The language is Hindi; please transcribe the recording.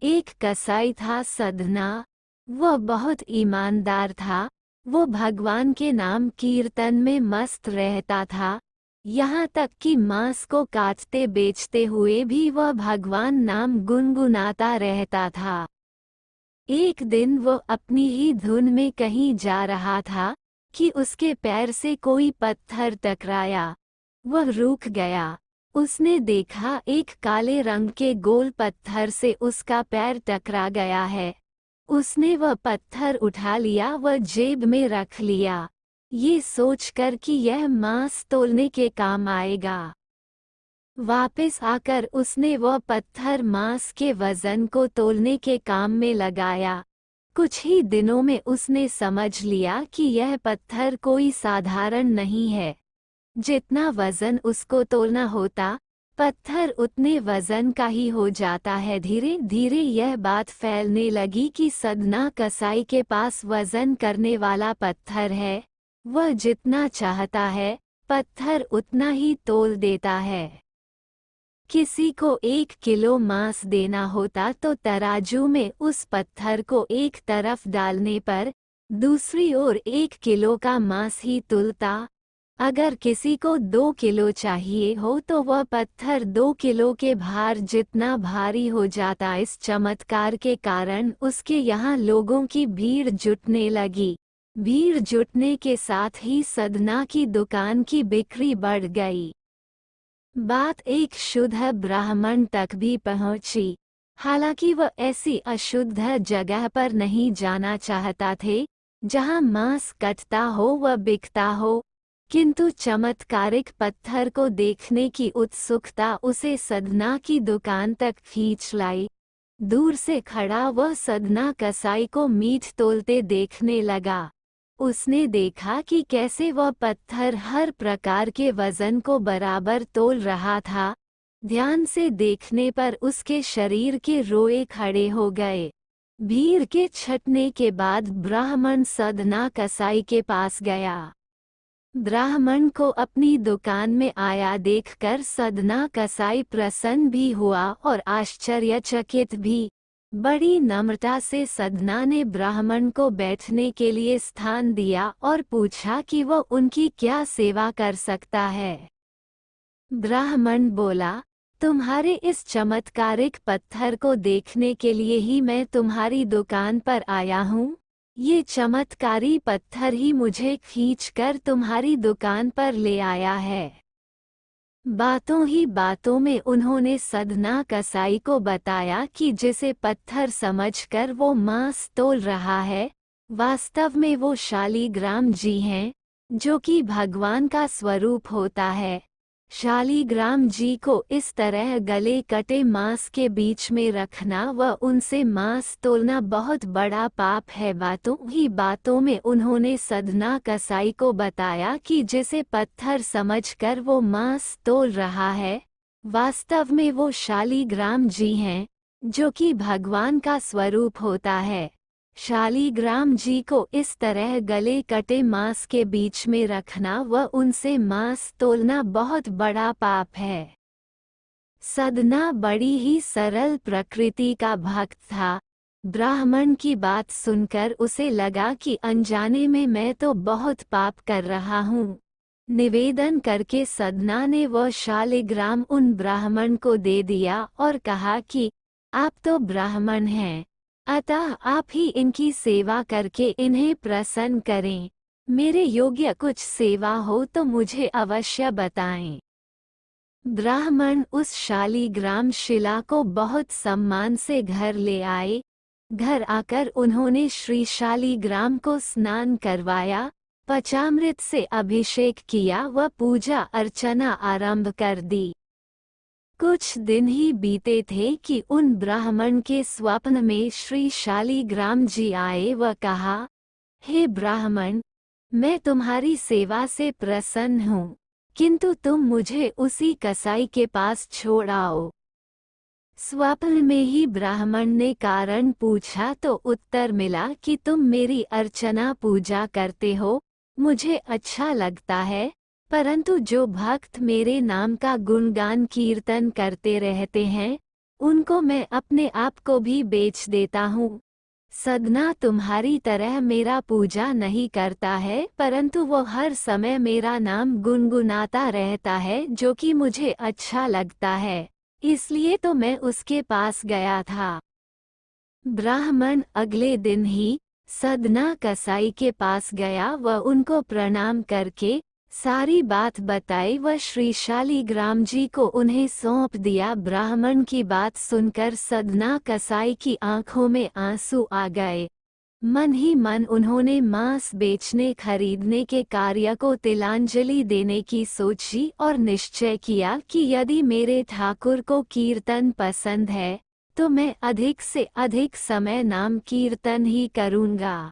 एक कसाई था सदना। वह बहुत ईमानदार था। वो भगवान के नाम कीर्तन में मस्त रहता था। यहाँ तक कि मांस को काटते बेचते हुए भी वह भगवान नाम गुनगुनाता रहता था। एक दिन वो अपनी ही धुन में कहीं जा रहा था कि उसके पैर से कोई पत्थर टकराया। वह रुक गया। उसने देखा एक काले रंग के गोल पत्थर से उसका पैर टकरा गया है। उसने वह पत्थर उठा लिया, वह जेब में रख लिया, ये सोचकर कि यह मांस तोलने के काम आएगा। वापस आकर उसने वह पत्थर मांस के वजन को तोलने के काम में लगाया। कुछ ही दिनों में उसने समझ लिया कि यह पत्थर कोई साधारण नहीं है। जितना वजन उसको तोलना होता, पत्थर उतने वजन का ही हो जाता है। धीरे धीरे यह बात फैलने लगी कि सदना कसाई के पास वजन करने वाला पत्थर है। वह जितना चाहता है पत्थर उतना ही तोल देता है। किसी को 1 किलो मांस देना होता तो तराजू में उस पत्थर को एक तरफ डालने पर दूसरी ओर 1 किलो का मांस ही तुलता। अगर किसी को 2 किलो चाहिए हो तो वह पत्थर 2 किलो के भार जितना भारी हो जाता। इस चमत्कार के कारण उसके यहाँ लोगों की भीड़ जुटने लगी। भीड़ जुटने के साथ ही सदना की दुकान की बिक्री बढ़ गई। बात एक शुद्ध ब्राह्मण तक भी पहुंची। हालांकि वह ऐसी अशुद्ध जगह पर नहीं जाना चाहता थे जहां मांस कटता हो व बिकता हो, किंतु चमत्कारिक पत्थर को देखने की उत्सुकता उसे सदना की दुकान तक खींच लाई। दूर से खड़ा वह सदना कसाई को मीट तोलते देखने लगा। उसने देखा कि कैसे वह पत्थर हर प्रकार के वजन को बराबर तोल रहा था। ध्यान से देखने पर उसके शरीर के रोए खड़े हो गए। भीड़ के छटने के बाद ब्राह्मण सदना कसाई के पास गया। ब्राह्मण को अपनी दुकान में आया देखकर सदना कसाई प्रसन्न भी हुआ और आश्चर्यचकित भी। बड़ी नम्रता से सदना ने ब्राह्मण को बैठने के लिए स्थान दिया और पूछा कि वह उनकी क्या सेवा कर सकता है। ब्राह्मण बोला, तुम्हारे इस चमत्कारिक पत्थर को देखने के लिए ही मैं तुम्हारी दुकान पर आया हूँ। ये चमत्कारी पत्थर ही मुझे खींचकर तुम्हारी दुकान पर ले आया है। बातों ही बातों में उन्होंने सदना कसाई को बताया कि जिसे पत्थर समझकर वो मांस तोल रहा है, वास्तव में वो शालीग्राम जी हैं, जो कि भगवान का स्वरूप होता है। शालीग्राम जी को इस तरह गले कटे मांस के बीच में रखना व उनसे मांस तोलना बहुत बड़ा पाप है। बातों ही बातों में उन्होंने सदना कसाई को बताया कि जिसे पत्थर समझकर वो मांस तोल रहा है, वास्तव में वो शालीग्राम जी हैं, जो कि भगवान का स्वरूप होता है। शालीग्राम जी को इस तरह गले कटे मांस के बीच में रखना व उनसे मांस तोलना बहुत बड़ा पाप है। सदना बड़ी ही सरल प्रकृति का भक्त था। ब्राह्मण की बात सुनकर उसे लगा कि अनजाने में मैं तो बहुत पाप कर रहा हूँ। निवेदन करके सदना ने वह शालीग्राम उन ब्राह्मण को दे दिया और कहा कि आप तो ब्राह्मण हैं, अतः आप ही इनकी सेवा करके इन्हें प्रसन्न करें। मेरे योग्य कुछ सेवा हो तो मुझे अवश्य बताएं। ब्राह्मण उस शालीग्राम शिला को बहुत सम्मान से घर ले आए। घर आकर उन्होंने श्री शालीग्राम को स्नान करवाया, पंचामृत से अभिषेक किया व पूजा अर्चना आरंभ कर दी। कुछ दिन ही बीते थे कि उन ब्राह्मण के स्वप्न में श्री शालीग्राम जी आए व कहा, हे ब्राह्मण, मैं तुम्हारी सेवा से प्रसन्न हूँ, किंतु तुम मुझे उसी कसाई के पास छोड़ आओ। स्वप्न में ही ब्राह्मण ने कारण पूछा तो उत्तर मिला कि तुम मेरी अर्चना पूजा करते हो, मुझे अच्छा लगता है, परंतु जो भक्त मेरे नाम का गुणगान कीर्तन करते रहते हैं, उनको मैं अपने आप को भी बेच देता हूँ। सदना तुम्हारी तरह मेरा पूजा नहीं करता है, परंतु वो हर समय मेरा नाम गुनगुनाता रहता है, जो कि मुझे अच्छा लगता है। इसलिए तो मैं उसके पास गया था। ब्राह्मण अगले दिन ही सदना कसाई के पास गया व उनको प्रणाम करके सारी बात बताई व श्री शालिग्राम जी को उन्हें सौंप दिया। ब्राह्मण की बात सुनकर सदना कसाई की आंखों में आंसू आ गए। मन ही मन उन्होंने मांस बेचने खरीदने के कार्य को तिलांजलि देने की सोची और निश्चय किया कि यदि मेरे ठाकुर को कीर्तन पसंद है तो मैं अधिक से अधिक समय नाम कीर्तन ही करूँगा।